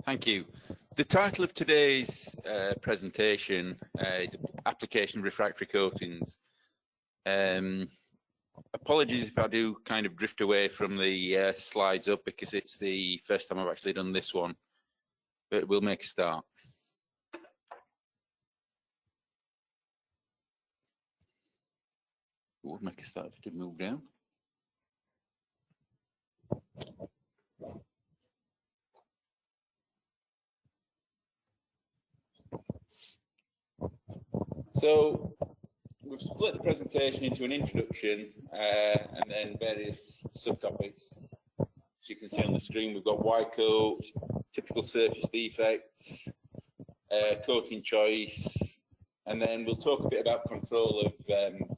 Thank you. The title of today's presentation is Application of Refractory Coatings. Apologies if I do kind of drift away from the slides up, because it's the first time I've actually done this one, but we'll make a start. We'll make a start if it did move down. So we've split the presentation into an introduction and then various subtopics. As you can see on the screen, we've got why coat, typical surface defects, coating choice, and then we'll talk a bit about control of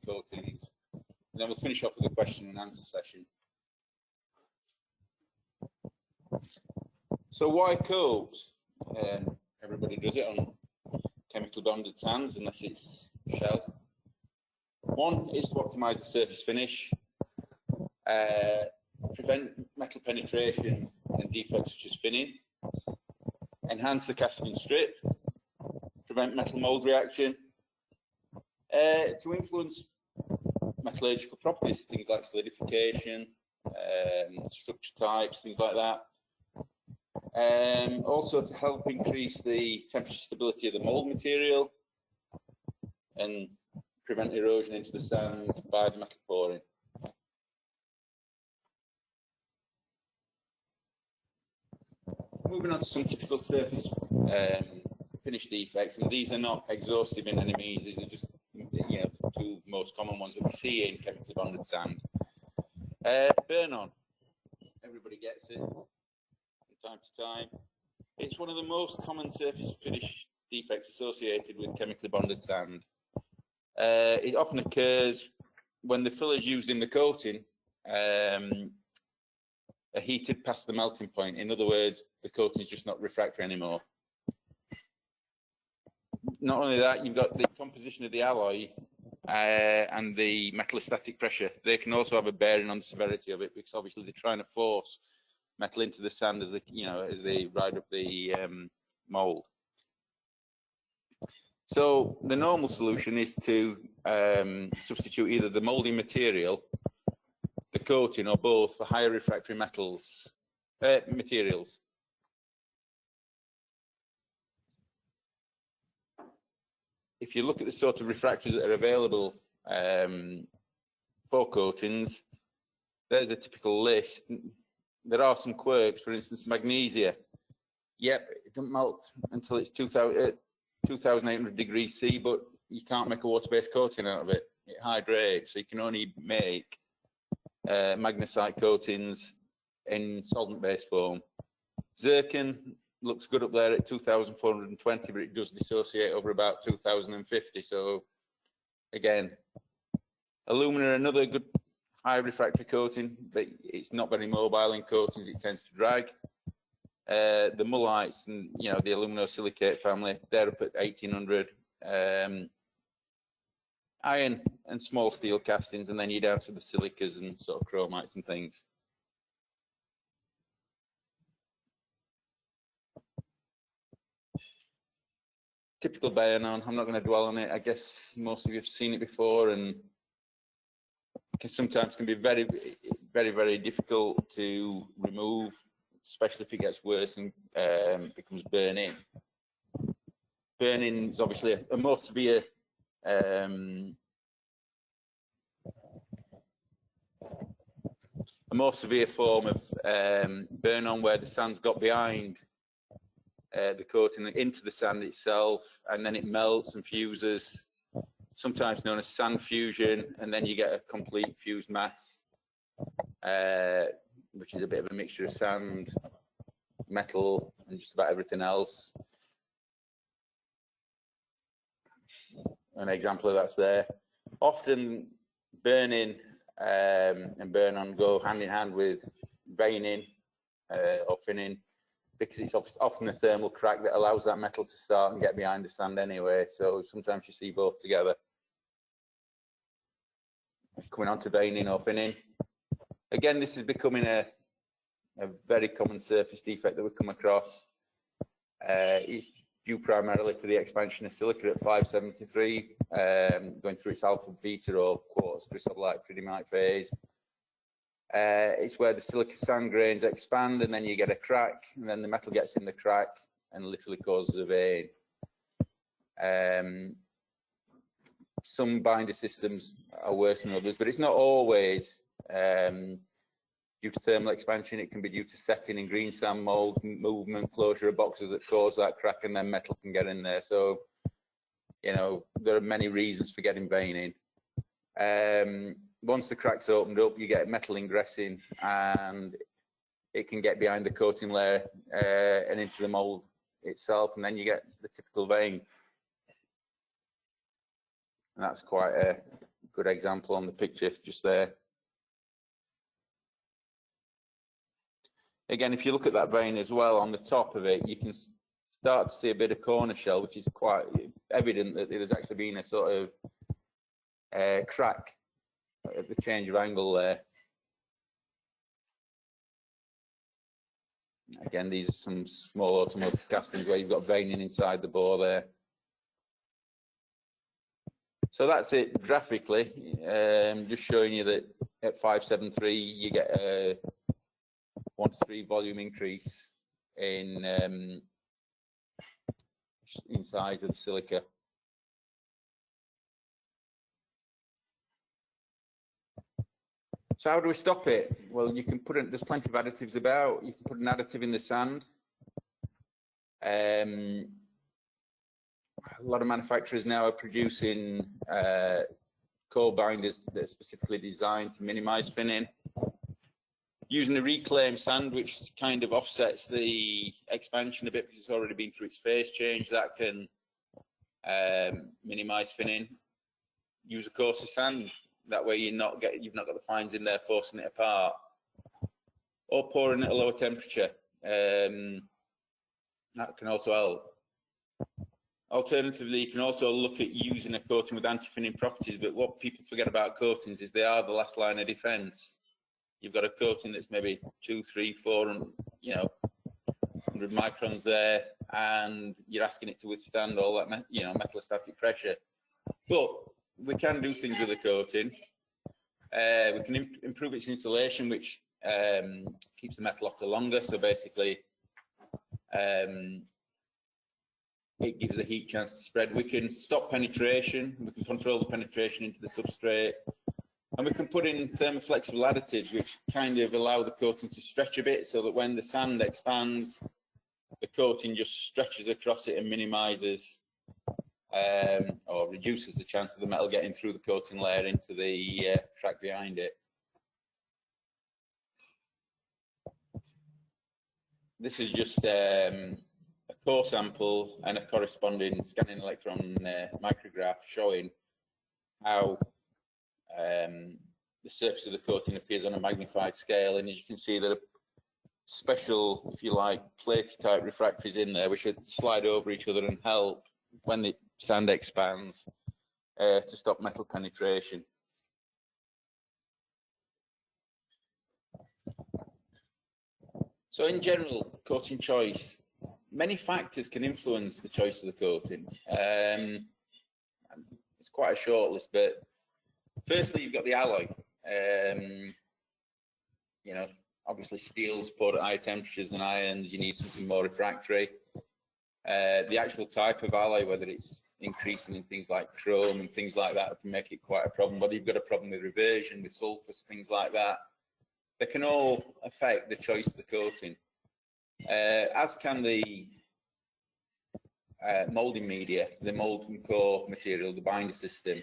coatings, and then we'll finish off with a question and answer session. So why coat? Everybody does it on chemical bonded sands, unless it's shell. One is to optimize the surface finish, prevent metal penetration and defects such as finning, enhance the casting strip, prevent metal mold reaction, to influence metallurgical properties, things like solidification, structure types, things like that. Also to help increase the temperature stability of the mold material and prevent erosion into the sand by the metal pouring. Moving on to some typical surface finish defects, and these are not exhaustive in any means. These are just, you know, the two most common ones that we see in chemically bonded sand. Burn on, everybody gets it from time to time. It's one of the most common surface finish defects associated with chemically bonded sand. It often occurs when the fillers used in the coating are heated past the melting point. In other words, the coating is just not refractory anymore. Not only that, you've got the composition of the alloy and the metallostatic pressure. They can also have a bearing on the severity of it, because obviously they're trying to force metal into the sand as they, as they ride up the mold. So the normal solution is to substitute either the molding material, the coating, or both for higher refractory materials. If you look at the sort of refractories that are available for coatings, there's a typical list. There are some quirks. For instance, magnesia. Yep, it doesn't melt until it's 2,800 degrees C, but you can't make a water-based coating out of it. It hydrates, so you can only make magnesite coatings in solvent-based foam. Zircon looks good up there at 2,420, but it does dissociate over about 2,050. So again, alumina, another good high refractory coating, but it's not very mobile in coatings. It tends to drag. The mullites and the aluminosilicate family, they're up at 1,800. Iron and small steel castings, and then you're down to the silicas and sort of chromites and things. Typical burn-on, I'm not going to dwell on it. I guess most of you have seen it before, and sometimes can be very, very, very difficult to remove, especially if it gets worse and becomes burn-in. Burn-in is obviously a more severe form of burn-on, where the sand's got behind the coating into the sand itself, and then it melts and fuses, sometimes known as sand fusion, and then you get a complete fused mass, which is a bit of a mixture of sand, metal, and just about everything else. An example of that's there. Often burn-in and burn-on go hand in hand with veining or finning, because it's often a thermal crack that allows that metal to start and get behind the sand anyway. So sometimes you see both together. Coming on to veining or finning. Again, this is becoming a very common surface defect that we come across. It's due primarily to the expansion of silica at 573, going through its alpha, beta, or quartz chrysobolite tridymite phase. It's where the silica sand grains expand, and then you get a crack, and then the metal gets in the crack and literally causes a vein. Some binder systems are worse than others, but it's not always due to thermal expansion. It can be due to setting in green sand mould, movement, closure of boxes that cause that crack, and then metal can get in there. So, you know, there are many reasons for getting veining. Once the crack's opened up, you get metal ingressing, and it can get behind the coating layer and into the mould itself, and then you get the typical vein. And that's quite a good example on the picture just there. Again, if you look at that vein as well, on the top of it, you can start to see a bit of corner shell, which is quite evident that there's actually been a sort of crack at the change of angle there. Again, these are some small automotive castings where you've got veining inside the bore there. So that's it graphically, just showing you that at 573 you get a 1 to 3 volume increase in size of the silica. So how do we stop it? Well, you can put it, there's plenty of additives about. You can put an additive in the sand. A lot of manufacturers now are producing core binders that are specifically designed to minimize thinning. Using a reclaimed sand, which kind of offsets the expansion a bit because it's already been through its phase change, that can minimize thinning. Use a coarser sand. That way you've not got the fines in there forcing it apart. Or pouring at a lower temperature. That can also help. Alternatively, you can also look at using a coating with anti-thinning properties, but what people forget about coatings is they are the last line of defense. You've got a coating that's maybe 2, 3, 4, and 100 microns there, and you're asking it to withstand all that, metallostatic pressure. But we can do things with a coating. We can improve its insulation, which keeps the metal off the longer. So basically, it gives the heat chance to spread. We can stop penetration. We can control the penetration into the substrate. And we can put in thermoflexible additives, which kind of allow the coating to stretch a bit so that when the sand expands, the coating just stretches across it and minimizes or reduces the chance of the metal getting through the coating layer into the crack behind it. This is just a core sample and a corresponding scanning electron micrograph showing how the surface of the coating appears on a magnified scale, and as you can see, there are special, if you like, plate type refractories in there which should slide over each other and help when the sand expands to stop metal penetration. So in general, coating choice, many factors can influence the choice of the coating. It's quite a short list, but firstly, you've got the alloy. Obviously steel's poured at higher temperatures than irons. You need something more refractory. The actual type of alloy, whether it's increasing in things like chrome and things like that, can make it quite a problem. Whether you've got a problem with reversion, with sulfurs, things like that, they can all affect the choice of the coating. As can the moulding media, the mould and core material, the binder system.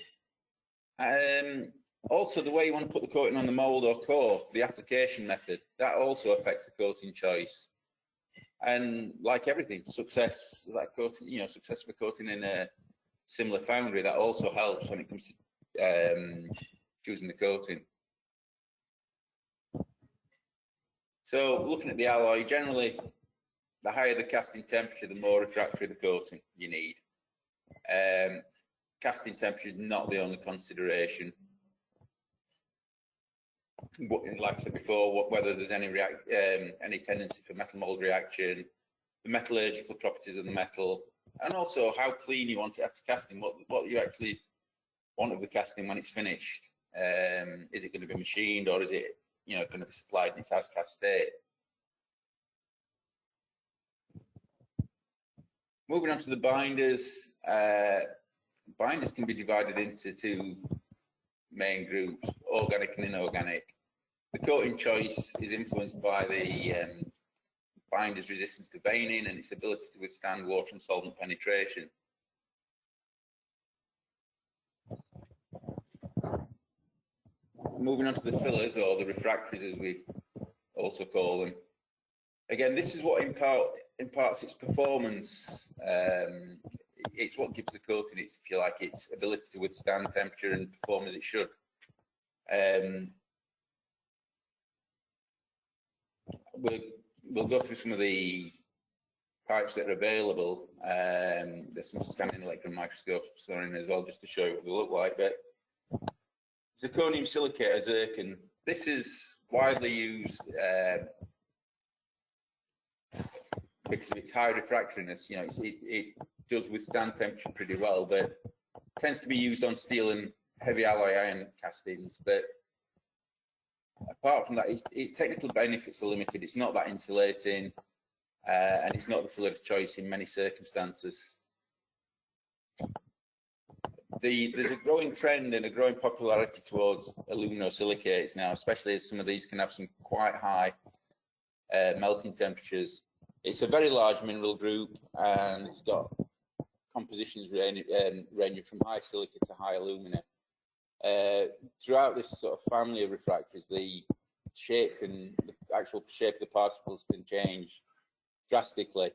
Also, the way you want to put the coating on the mould or core, the application method, that also affects the coating choice. And like everything, success of a coating in a similar foundry, that also helps when it comes to choosing the coating. So looking at the alloy, generally, the higher the casting temperature, the more refractory the coating you need. Casting temperature is not the only consideration. Like I said before, whether there's any tendency for metal mold reaction, the metallurgical properties of the metal, and also how clean you want it after casting, what you actually want of the casting when it's finished. Is it going to be machined, or is it going to be supplied in its as cast state? Moving on to the binders. Binders can be divided into two main groups, organic and inorganic. The coating choice is influenced by the binder's resistance to veining and its ability to withstand water and solvent penetration. Moving on to the fillers, or the refractories as we also call them. Again, this is what imparts its performance. It's what gives the coating its, if you like, its ability to withstand temperature and perform as it should. We'll go through some of the pipes that are available. There's some scanning electron microscopes on as well, just to show you what they look like. But zirconium silicate, or zircon, this is widely used because of its high refractoriness. It does withstand temperature pretty well, but tends to be used on steel and heavy alloy iron castings. But apart from that, its technical benefits are limited. It's not that insulating, and it's not the filler of choice in many circumstances. There's a growing trend and a growing popularity towards aluminosilicates now, especially as some of these can have some quite high melting temperatures. It's a very large mineral group, and it's got compositions ranging from high silica to high alumina. Throughout this sort of family of refractories, the shape and the actual shape of the particles can change drastically,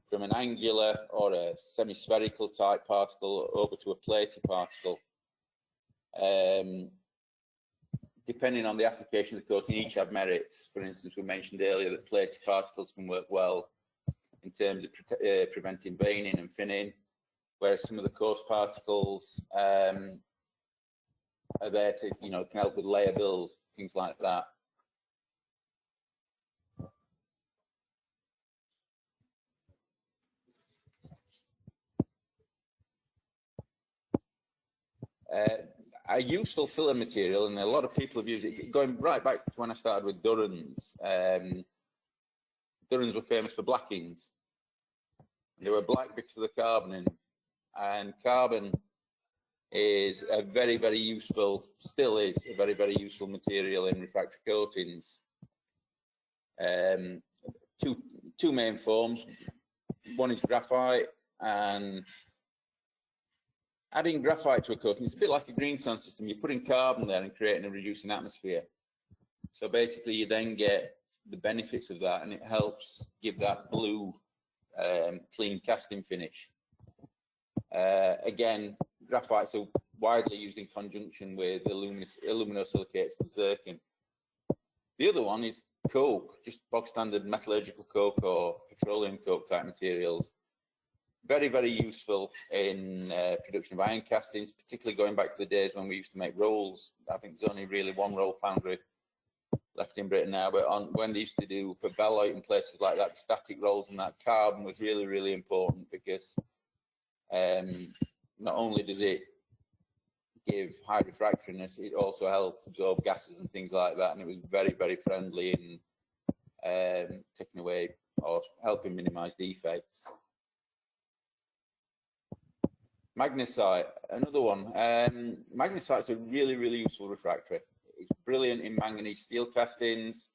from an angular or a semi-spherical type particle over to a platy particle. Depending on the application of the coating, each have merits. For instance, we mentioned earlier that platy particles can work well in terms of preventing veining and thinning, whereas some of the coarse particles are there to, can help with layer build, things like that. A useful filler material, and a lot of people have used it, going right back to when I started with Durrans. Durrans were famous for blackings. They were black because of the carboning, and carbon is a very, very useful, still is a very, very useful material in refractory coatings. Two main forms. One is graphite, and adding graphite to a coating is a bit like a green sand system. You're putting carbon there and creating and reducing atmosphere. So basically, you then get the benefits of that, and it helps give that blue, clean casting finish. Again, graphites are widely used in conjunction with aluminosilicates and zircon. The other one is coke, just bog standard metallurgical coke or petroleum coke type materials. Very, very useful in production of iron castings, particularly going back to the days when we used to make rolls. I think there's only really one roll foundry left in Britain now, but when they used to do for Beloit and places like that, static rolls, and that carbon was really, really important, because not only does it give high refractoriness, it also helped absorb gases and things like that, and it was very, very friendly in taking away or helping minimize defects. Magnesite, another one. Magnesite is a really, really useful refractory. It's brilliant in manganese steel castings.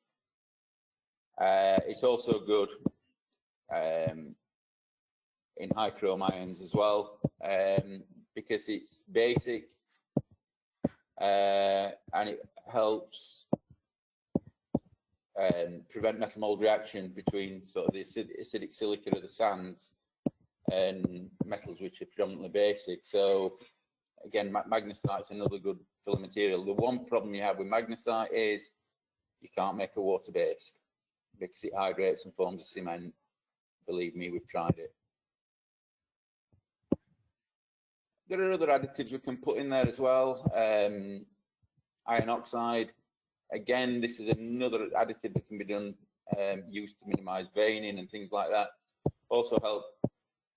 It's also good in high chrome irons as well, because it's basic and it helps prevent metal mold reaction between sort of the acidic silica of the sands and metals which are predominantly basic. So again, magnesite is another good filler material. The one problem you have with magnesite is you can't make a water-based, because it hydrates and forms a cement. Believe me, we've tried it. There are other additives we can put in there as well. Iron oxide. Again, this is another additive that can be done, used to minimize veining and things like that. Also help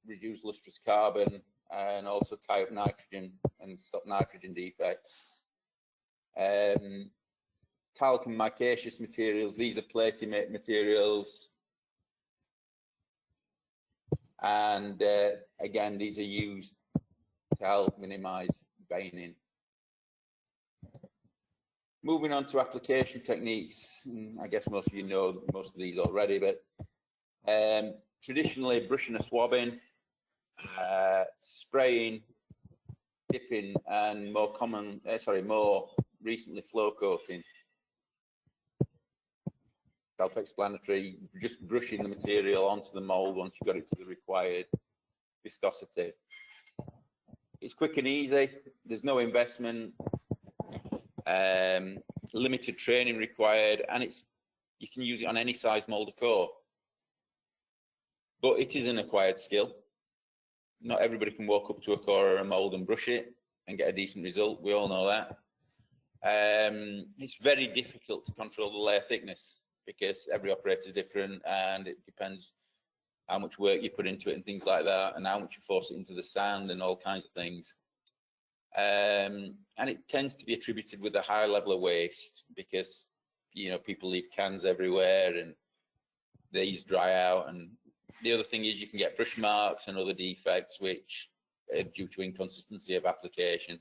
reduce lustrous carbon and also tie up nitrogen and stop nitrogen defects. Talc and micaceous materials, these are plating materials. And again, these are used to help minimize veining. Moving on to application techniques, I guess most of you know most of these already, but traditionally brushing and swabbing, spraying, dipping, and more recently flow coating. Self-explanatory, just brushing the material onto the mould once you've got it to the required viscosity. It's quick and easy, there's no investment, limited training required, and you can use it on any size mould or core. But it is an acquired skill. Not everybody can walk up to a core or a mould and brush it and get a decent result, we all know that. It's very difficult to control the layer thickness because every operator is different and it depends how much work you put into it and things like that, and how much you force it into the sand and all kinds of things. And it tends to be attributed with a high level of waste because, you know, people leave cans everywhere and these dry out. And the other thing is you can get brush marks and other defects which are due to inconsistency of application.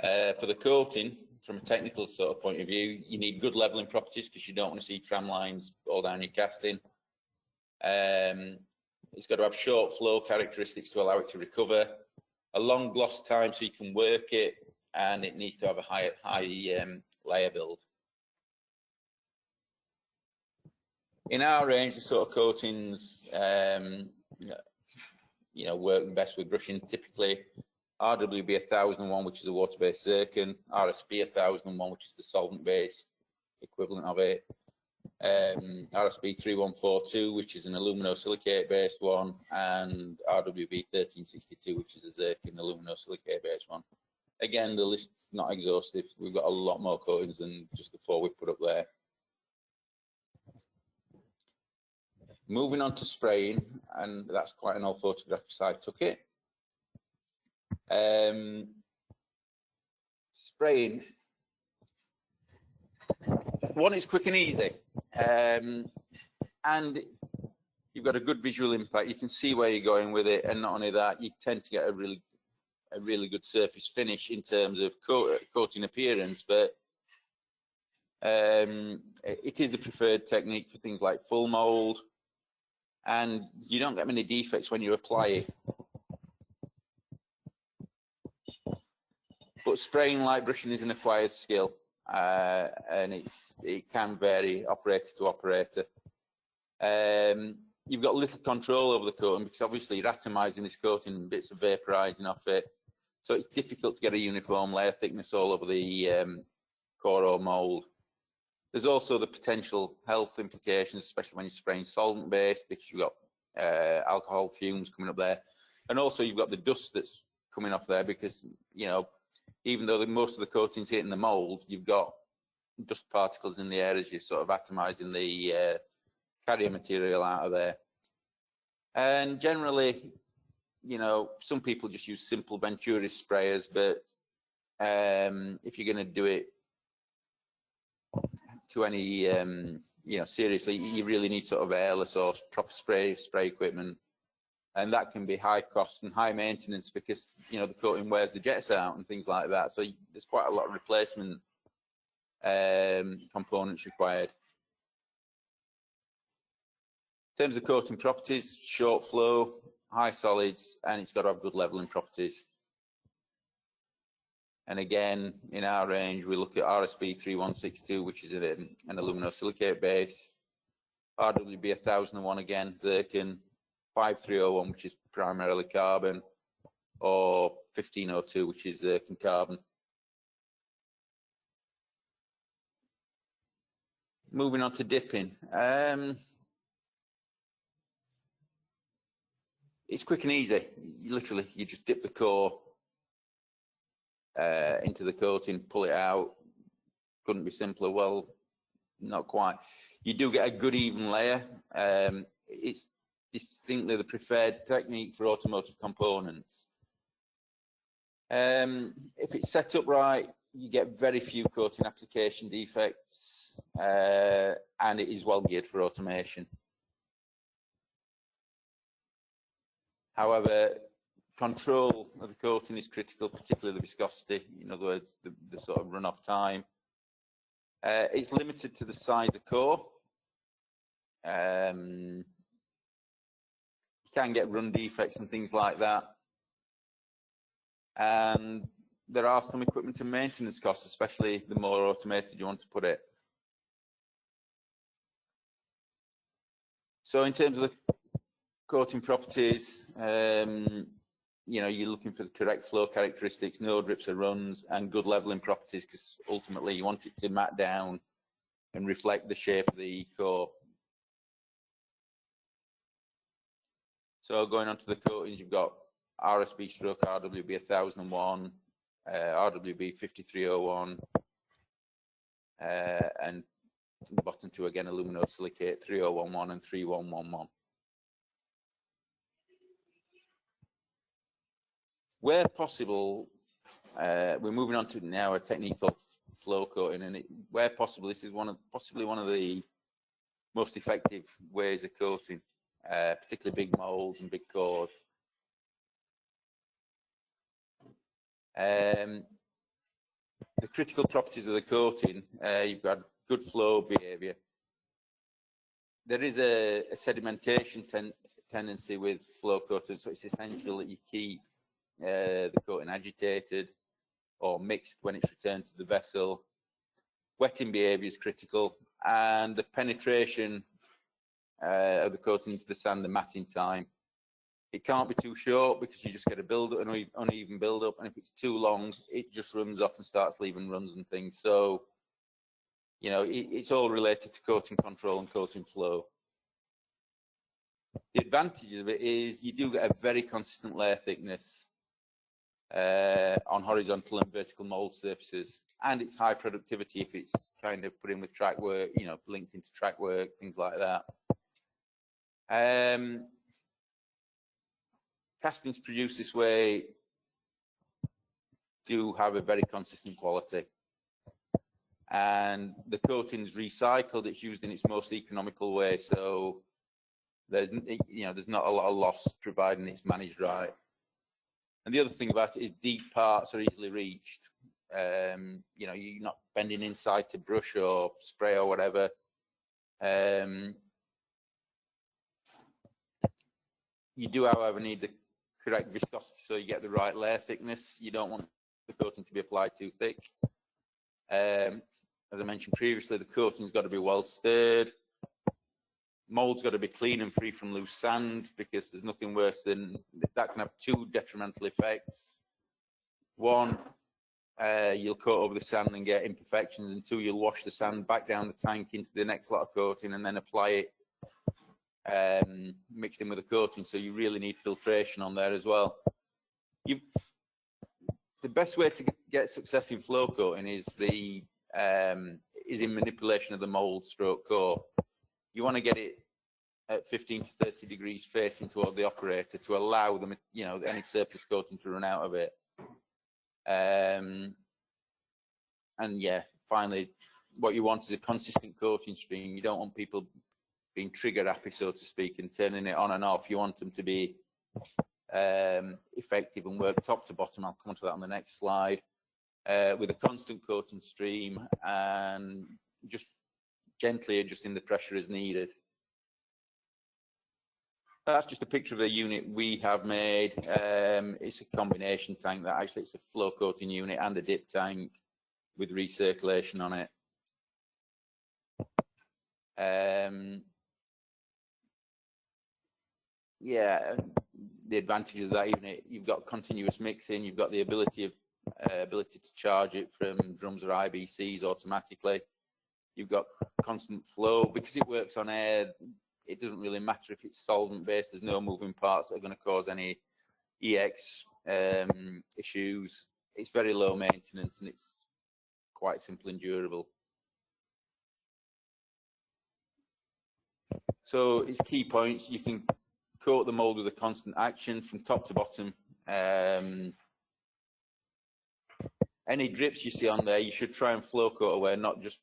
For the coating, from a technical sort of point of view, you need good leveling properties because you don't want to see tram lines all down your casting. It's got to have short flow characteristics to allow it to recover, a long gloss time so you can work it, and it needs to have a high layer build. In our range, the sort of coatings you know, work best with brushing, typically RWB 1001, which is a water-based zircon, RSB 1001, which is the solvent-based equivalent of it, RSB 3142, which is an aluminosilicate-based one, and RWB 1362, which is a zircon aluminosilicate-based one. Again, the list's not exhaustive. We've got a lot more coatings than just the 4 we put up there. Moving on to spraying, and that's quite an old photograph because I took it. Spraying, one is quick and easy, and you've got a good visual impact. You can see where you're going with it, and not only that, you tend to get a really good surface finish in terms of coating appearance. But it is the preferred technique for things like full mould, and you don't get many defects when you apply it. But spraying like brushing is an acquired skill, and it can vary operator to operator. You've got little control over the coating because obviously you're atomizing this coating and bits of vaporizing off it, so it's difficult to get a uniform layer thickness all over the core or mould. There's also the potential health implications, especially when you're spraying solvent-based, because you've got alcohol fumes coming up there, and also you've got the dust that's coming off there because, you know, even though most of the coating's hitting the mould, you've got dust particles in the air as you're sort of atomizing the carrier material out of there. And generally, you know, some people just use simple Venturis sprayers, but if you're going to do it to any, you know, seriously, you really need sort of airless or proper spray equipment. And that can be high cost and high maintenance because, you know, the coating wears the jets out and things like that. So there's quite a lot of replacement components required. In terms of coating properties, short flow, high solids, and it's got to have good leveling properties. And again, in our range, we look at RSB 3162, which is an aluminosilicate base, RWB 1001 again, zircon, 5301, which is primarily carbon, or 1502, which is zircon carbon. Moving on to dipping. It's quick and easy. Literally, you just dip the core into the coating, pull it out. Couldn't be simpler. Well, not quite. You do get a good even layer. It's distinctly the preferred technique for automotive components. If it's set up right, you get very few coating application defects, and it is well geared for automation. However, control of the coating is critical, particularly the viscosity, in other words, the sort of run-off time. It's limited to the size of core. You can get run defects and things like that. And there are some equipment and maintenance costs, especially the more automated you want to put it. So in terms of the coating properties, you know, you're looking for the correct flow characteristics, no drips or runs, and good leveling properties, because ultimately you want it to mat down and reflect the shape of the core. So going on to the coatings, you've got RSB stroke RWB 1001, RWB 5301, and the bottom two again, aluminosilicate 3011 and 3111. Where possible, we're moving on to now a technique called flow coating, and where possible, this is possibly one of the most effective ways of coating, particularly big moulds and big cores. The critical properties of the coating, you've got good flow behavior. There is a sedimentation tendency with flow coating, so it's essential that you keep the coating agitated or mixed when it's returned to the vessel. Wetting behavior is critical, and the penetration of the coating into the sand, the matting time. It can't be too short because you just get an uneven build up, and if it's too long, it just runs off and starts leaving runs and things. So, you know, it's all related to coating control and coating flow. The advantage of it is you do get a very consistent layer thickness on horizontal and vertical mold surfaces, and it's high productivity if it's kind of put in with track work, you know, linked into track work, things like that. Castings produced this way do have a very consistent quality, and the coating's recycled. It's used in its most economical way, so there's not a lot of loss, providing it's managed right. And the other thing about it is deep parts are easily reached. You know, you're not bending inside to brush or spray or whatever. You do, however, need the correct viscosity so you get the right layer thickness. You don't want the coating to be applied too thick. As I mentioned previously, the coating's got to be well stirred. Mold's got to be clean and free from loose sand, because there's nothing worse than that. Can have two detrimental effects. One, you'll coat over the sand and get imperfections, and two, you'll wash the sand back down the tank into the next lot of coating and then apply it mixed in with the coating. So you really need filtration on there as well. The best way to get success in flow coating is in manipulation of the mold stroke core. You want to get it at 15 to 30 degrees facing toward the operator to allow them, you know, any surplus coating to run out of it. And yeah, finally, what you want is a consistent coating stream. You don't want people being trigger happy, so to speak, and turning it on and off. You want them to be effective and work top to bottom. I'll come on to that on the next slide, with a constant coating stream and just gently adjusting the pressure as needed. That's just a picture of the unit we have made. It's a combination tank. That actually, it's a flow coating unit and a dip tank with recirculation on it. Yeah, the advantages of that unit, you've got continuous mixing, you've got the ability to charge it from drums or IBCs automatically. You've got constant flow. Because it works on air, it doesn't really matter if it's solvent based. There's no moving parts that are going to cause any EX issues. It's very low maintenance, and it's quite simple and durable. So it's key points. You can coat the mould with a constant action from top to bottom. Any drips you see on there, you should try and flow coat away, not just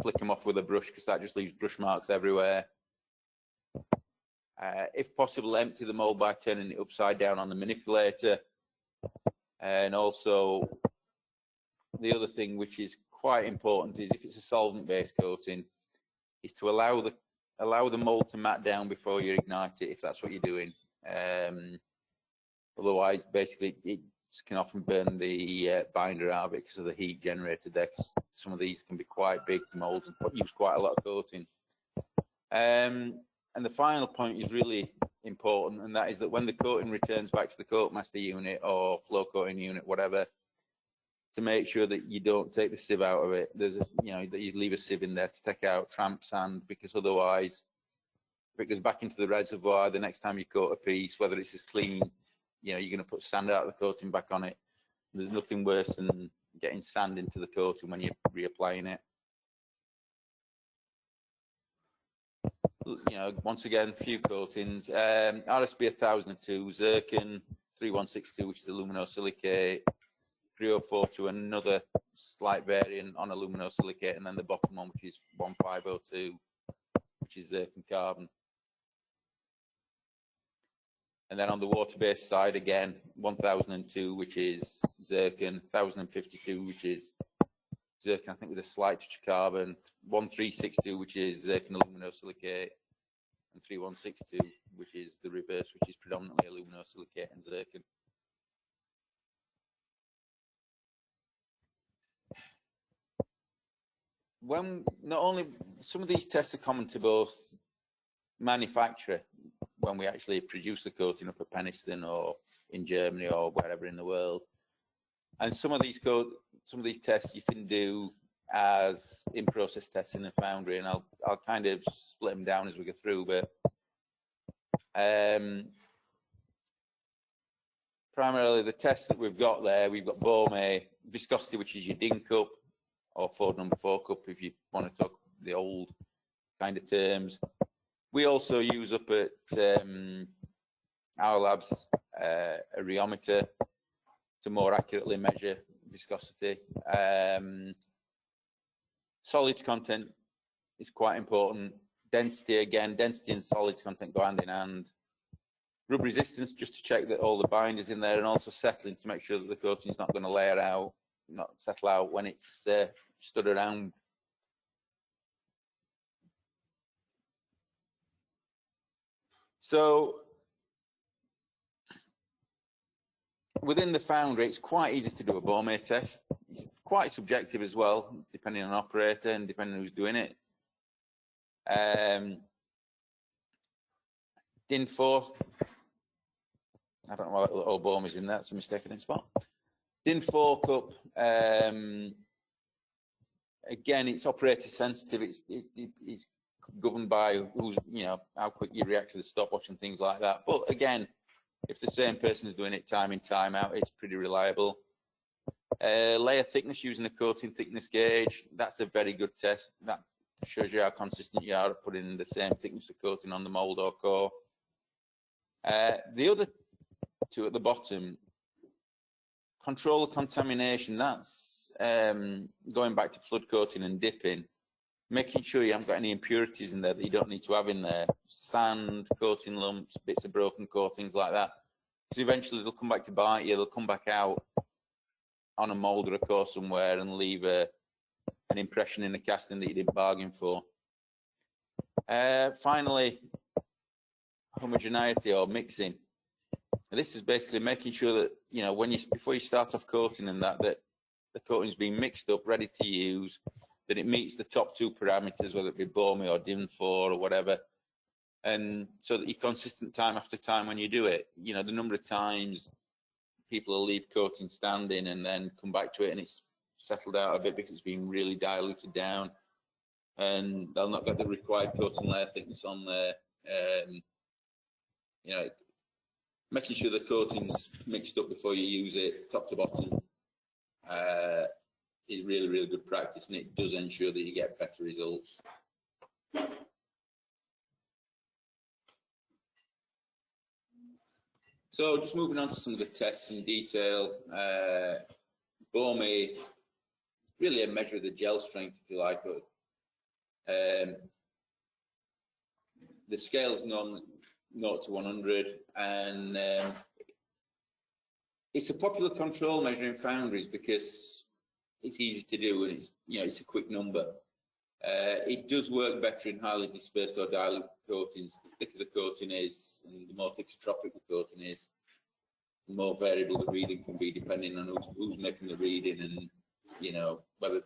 flick them off with a brush, because that just leaves brush marks everywhere. If possible, empty the mould by turning it upside down on the manipulator. And also, the other thing which is quite important is if it's a solvent-based coating, is to allow the mould to mat down before you ignite it, if that's what you're doing. Otherwise, basically, it can often burn the binder out of it because of the heat generated there, because some of these can be quite big moulds and use quite a lot of coating. And the final point is really important, and that is that when the coating returns back to the coatmaster unit or flow coating unit, whatever, to make sure that you don't take the sieve out of it. There's that you leave a sieve in there to take out tramp sand, because otherwise, if it goes back into the reservoir, the next time you coat a piece, whether it's as clean, you're going to put sand out of the coating back on it. There's nothing worse than getting sand into the coating when you're reapplying it. Once again, few coatings. RSB 1002, Zircon 3162, which is aluminosilicate, 3042, another slight variant on aluminosilicate, and then the bottom one, which is 1502, which is Zircon carbon. And then on the water-based side, again, 1002, which is Zircon, 1052, which is Zircon, I think, with a slight touch of carbon, 1362, which is Zircon aluminosilicate, and 3162, which is the reverse, which is predominantly aluminosilicate and Zircon. When not only some of these tests are common to both manufacturer, when we actually produce the coating up at Penistone or in Germany or wherever in the world, and some of these tests you can do as in-process tests in the foundry, and I'll kind of split them down as we go through. But primarily the tests that we've got there, we've got Baume viscosity, which is your DIN cup, or Ford number 4 cup if you want to talk the old kind of terms. We also use up at our labs a rheometer to more accurately measure viscosity. Solids content is quite important. Density, again, density and solids content go hand in hand. Rub resistance, just to check that all the binders in there, and also settling to make sure that the coating is not going to layer out, not settle out when it's stood around. So within the foundry, it's quite easy to do a Baume test. It's quite subjective as well, depending on operator and depending on who's doing it. DIN 4, I don't know why old Baume is in there, that's a mistake in spot. DIN 4 cup, again, it's operator sensitive. It's governed by who's, how quick you react to the stopwatch and things like that. But again, if the same person is doing it time in, time out, it's pretty reliable. Layer thickness using a coating thickness gauge, that's a very good test. That shows you how consistent you are at putting the same thickness of coating on the mould or core. The other two at the bottom, control the contamination, that's going back to flood coating and dipping, making sure you haven't got any impurities in there that you don't need to have in there. Sand, coating lumps, bits of broken core, things like that. Because eventually they'll come back to bite you, they'll come back out on a mould or a core somewhere and leave an impression in the casting that you didn't bargain for. Finally, homogeneity or mixing. This is basically making sure that, before you start off coating and that the coating's been mixed up, ready to use, that it meets the top two parameters, whether it be Baume or DIN 4 or whatever, and so that you're consistent time after time when you do it. The number of times people will leave coating standing and then come back to it and it's settled out a bit because it's been really diluted down, and they'll not get the required coating layer thickness on there. Making sure the coating's mixed up before you use it, top to bottom, is really, really good practice, and it does ensure that you get better results. So just moving on to some of the tests in detail. BOME, really a measure of the gel strength, if you like. The scale is 0 to 100, and it's a popular control measure in foundries because it's easy to do and it's a quick number. It does work better in highly dispersed or dilute coatings. The thicker the coating is, and the more thixotropic the coating is, the more variable the reading can be depending on who's making the reading and whether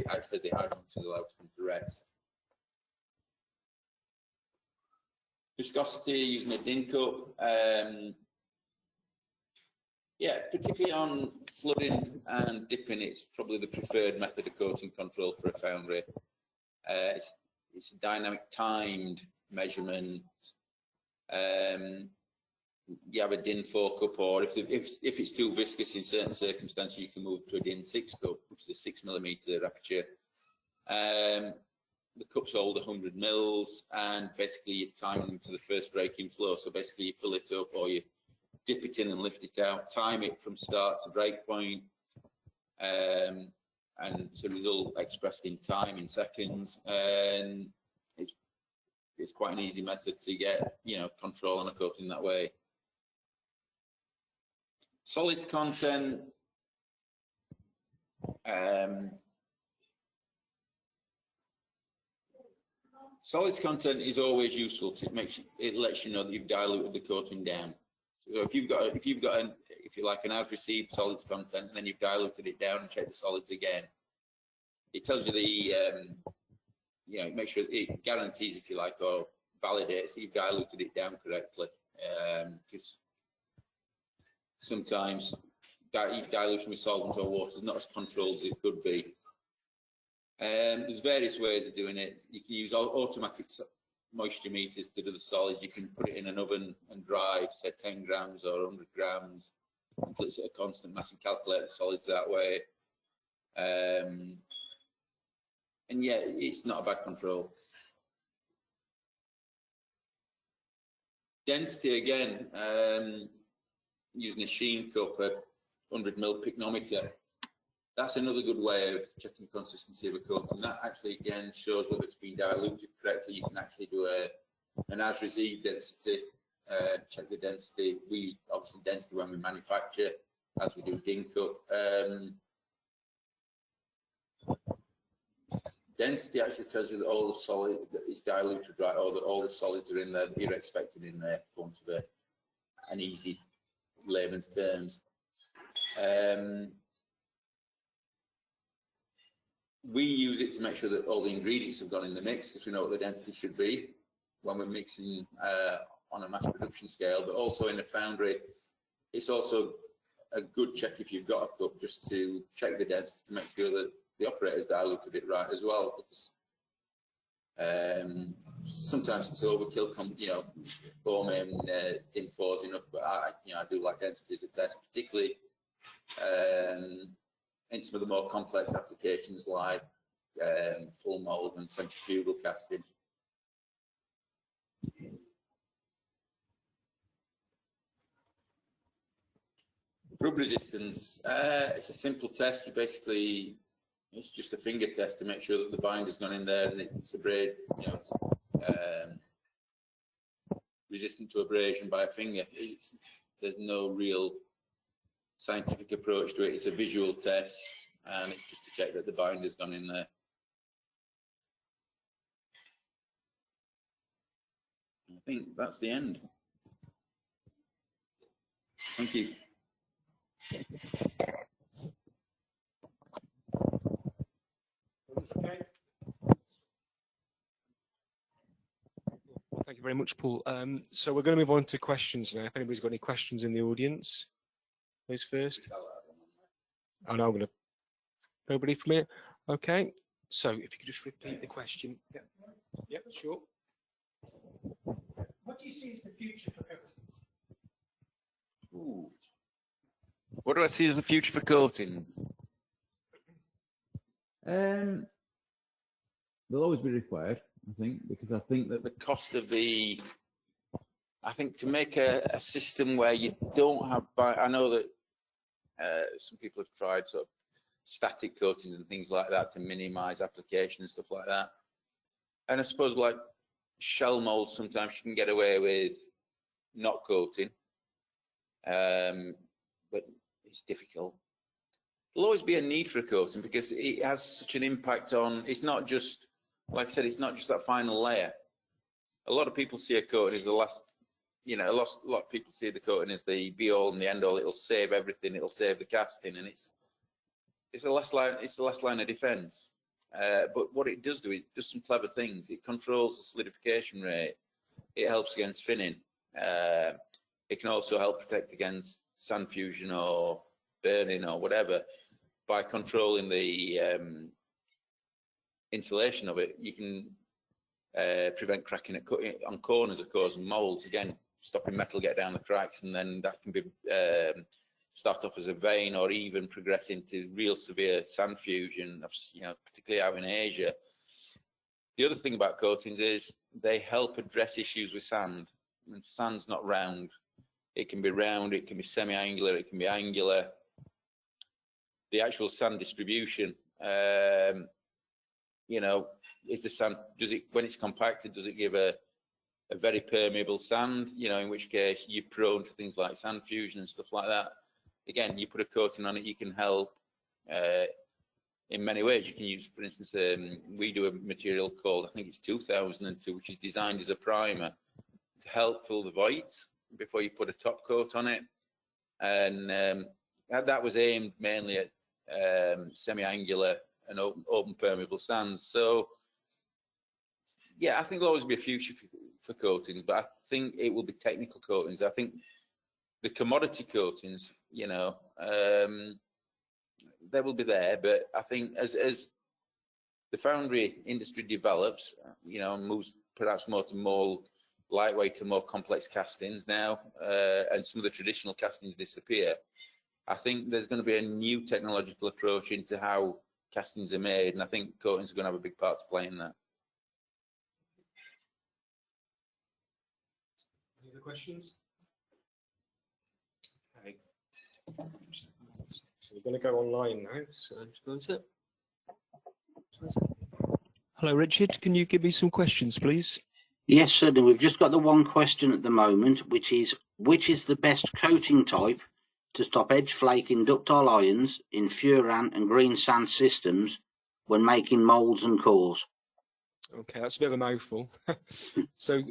actually the hydrometer is allowed to come to rest. Viscosity using a DIN cup. Yeah, particularly on flooding and dipping, it's probably the preferred method of coating control for a foundry. It's a dynamic timed measurement. You have a DIN 4 cup, or if it's too viscous in certain circumstances, you can move to a DIN 6 cup, which is a 6mm aperture. The cups hold 100 mils, and basically you time them to the first breaking flow. So basically you fill it up, or you dip it in and lift it out, time it from start to break point, and it's a result expressed in time, in seconds, and it's quite an easy method to get control on a coating that way. Solids content. Solids content is always useful. It lets you know that you've diluted the coating down. So if you've got if you like an as received solids content and then you've diluted it down and check the solids again, it tells you make sure it guarantees, if you like, or validates that you've diluted it down correctly. Because sometimes dilution with solvent or water is not as controlled as it could be. There's various ways of doing it. You can use automatic moisture meters to do the solid. You can put it in an oven and dry, say 10 grams or 100 grams, until it's at a constant mass and calculate the solids that way. And yeah, it's not a bad control. Density again, using a sheen cup, a 100mm picnometer. That's another good way of checking the consistency of a coating. That actually again shows whether it's been diluted correctly. You can actually do an as received density, check the density. We obviously density when we manufacture, as we do DIN cup. Density actually tells you that all the solid is diluted right, or that all the solids are in there that you're expecting in there, for want of an easy layman's terms. We use it to make sure that all the ingredients have gone in the mix, because we know what the density should be when we're mixing on a mass production scale. But also in a foundry, it's also a good check if you've got a cup, just to check the density to make sure that the operator's diluted it right as well. Because sometimes it's overkill, BOME and DIN 4 is enough, but I do like density as a test, particularly in some of the more complex applications like full mould and centrifugal casting. Rub resistance. It's a simple test. It's just a finger test to make sure that the binder's gone in there and it's resistant to abrasion by a finger. There's no real scientific approach to it. It's a visual test, and it's just to check that the binder's gone in there. I think that's the end. Thank you. Okay. Well, thank you very much, Paul. So we're going to move on to questions now. If anybody's got any questions in the audience, those first. Oh, no, I'm going to. Nobody from here? Okay. So if you could just repeat the question. Yeah. Yeah, sure. What do you see as the future for coatings? Ooh. What do I see as the future for coatings? They'll always be required, I think, because I think that the cost of the I think to make a system where you don't have, I know that some people have tried sort of static coatings and things like that to minimise application and stuff like that. And I suppose like shell molds, sometimes you can get away with not coating, but it's difficult. There'll always be a need for a coating because it has such an impact on, it's not just, like I said, it's not just that final layer. A lot of people see a coating as the last, you know, a lot of people see the coating as the be all and the end all. It'll save everything. It'll save the casting, and it's the last line. It's the last line of defence. But what it does do, it does some clever things. It controls the solidification rate. It helps against thinning. It can also help protect against sand fusion or burning or whatever by controlling the insulation of it. You can prevent cracking on corners of causing moulds, again stopping metal get down the cracks, and then that can be start off as a vein or even progress into real severe sand fusion, you know, particularly out in Asia. The other thing about coatings is they help address issues with sand, and sand's not round. It can be round, it can be semi-angular, it can be angular. The actual sand distribution, you know, is the sand, does it, when it's compacted, does it give a very permeable sand, you know, in which case you're prone to things like sand fusion and stuff like that. Again, you put a coating on it, you can help in many ways. You can use, for instance, we do a material called, I think it's 2002, which is designed as a primer to help fill the voids before you put a top coat on it. And that was aimed mainly at semi-angular and open permeable sands. So, yeah, I think there'll always be a future for coatings, but I think it will be technical coatings. I think the commodity coatings, you know, they will be there, but I think as the foundry industry develops, you know, and moves perhaps more lightweight to more complex castings now, and some of the traditional castings disappear, I think there's going to be a new technological approach into how castings are made, and I think coatings are going to have a big part to play in that. Any other questions? Okay. So we're going to go online now. So that's it. Hello, Richard. Can you give me some questions, please? Yes, certainly. We've just got the one question at the moment, which is the best coating type to stop edge flake in ductile irons in furan and green sand systems when making moulds and cores? Okay, that's a bit of a mouthful. So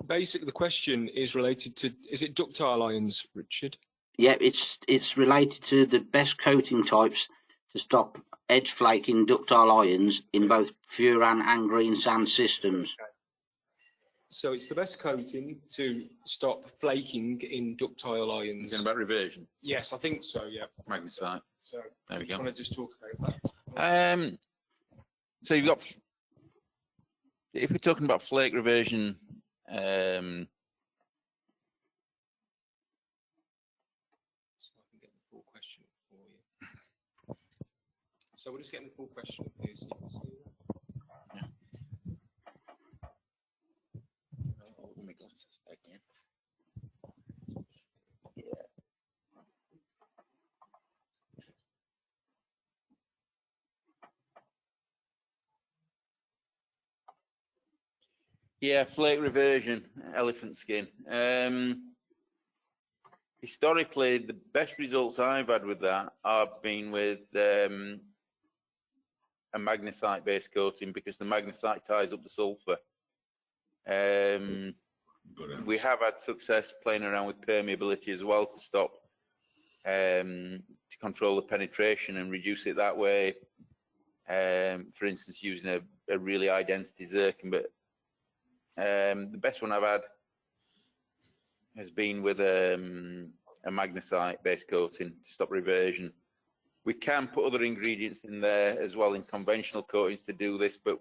basically the question is related to, is it ductile irons, Richard? Yeah, it's related to the best coating types to stop edge flake in ductile irons in both furan and green sand systems. Okay. So it's the best coating to stop flaking in ductile irons. Talking about reversion? Yes, I think so, yeah. Magnesite. So There we I go. want to just talk about that. So you've got, if we're talking about flake reversion, So I can get the full question for you. So we're just getting the full question for you, so you can see that. I'll open my glasses again. Yeah, flake reversion, elephant skin. Historically, the best results I've had with that have been with a magnesite-based coating, because the magnesite ties up the sulfur. We have had success playing around with permeability as well to stop, to control the penetration and reduce it that way. For instance, using a really high density zircon, but the best one I've had has been with a magnesite-based coating to stop reversion. We can put other ingredients in there as well in conventional coatings to do this, but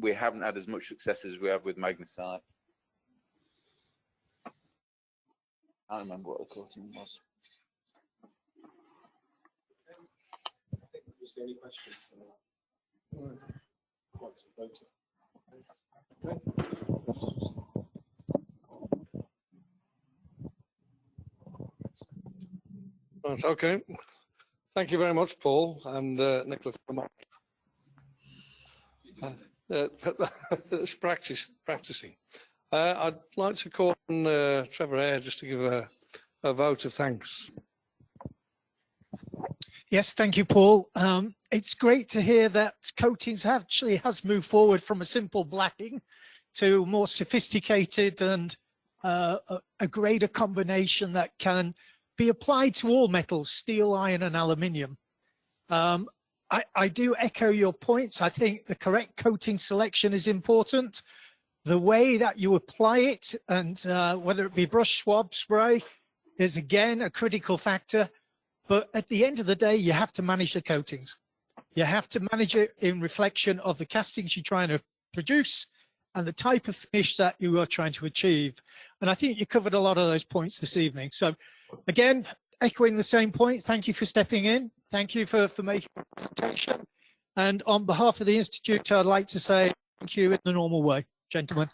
we haven't had as much success as we have with magnesite. I don't remember what the coating was. Was there any questions? Right, okay. Thank you very much, Paul and Nicola. It's practicing. I'd like to call on Trevor Eyre just to give a vote of thanks. Yes, thank you, Paul. It's great to hear that coatings actually has moved forward from a simple blacking to more sophisticated and a greater combination that can be applied to all metals, steel, iron and aluminium. I do echo your points. I think the correct coating selection is important. The way that you apply it, and whether it be brush, swab, spray, is again a critical factor. But at the end of the day, you have to manage the coatings. You have to manage it in reflection of the castings you're trying to produce and the type of finish that you are trying to achieve. And I think you covered a lot of those points this evening. So again, echoing the same point, thank you for stepping in. Thank you for making a presentation. And on behalf of the Institute, I'd like to say thank you in the normal way, gentlemen.